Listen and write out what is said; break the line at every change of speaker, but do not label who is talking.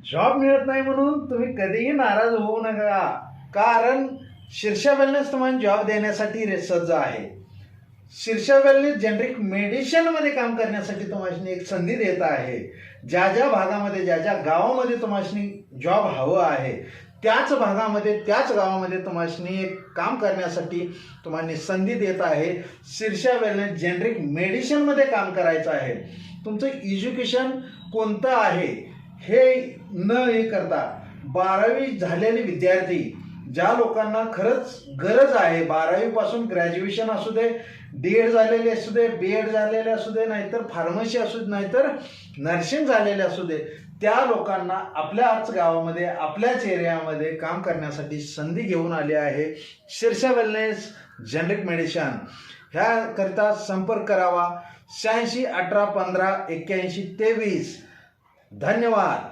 Job मिळत नाही म्हणून तुम्ही कधीही नाराज होऊ नका, कारण शीर्षा वेलनेस तुम्हाला जॉब देण्यासाठी सज्ज आहे. शीर्षा वेलनेस जेनरिक मेडिसिनमध्ये काम करण्यासाठी तुम्हाला एक संधी देत आहे. ज्या ज्या भागामध्ये, ज्या ज्या गावामध्ये तुम्हाला जॉब हवं आहे, त्याच भागामध्ये, त्याच गावामध्ये तुम्हाला एक काम करण्यासाठी तुम्हाला संधी देत आहे. शीर्षा वेलनेस जेनरिक मेडिसिनमध्ये काम करायचं आहे. तुमचं एज्युकेशन कोणतं आहे हे न हे करता 12वी झालेले विद्यार्थी, ज्या लोकांना खरंच गरज आहे, 12वीपासून ग्रॅज्युएशन असू दे, D.Ed झालेले असू दे, B.Ed झालेले असू दे, नाहीतर फार्मसी असू दे, नाहीतर नर्सिंग झालेले असू दे, त्या लोकांना आपल्याच गावामध्ये, आपल्याच एरियामध्ये काम करण्यासाठी संधी घेऊन आली आहे शीर्षा वेलनेस जेनरिक मेडिसिन. ह्याकरिता संपर्क करावा 86 18 15 81 23. धन्यवाद.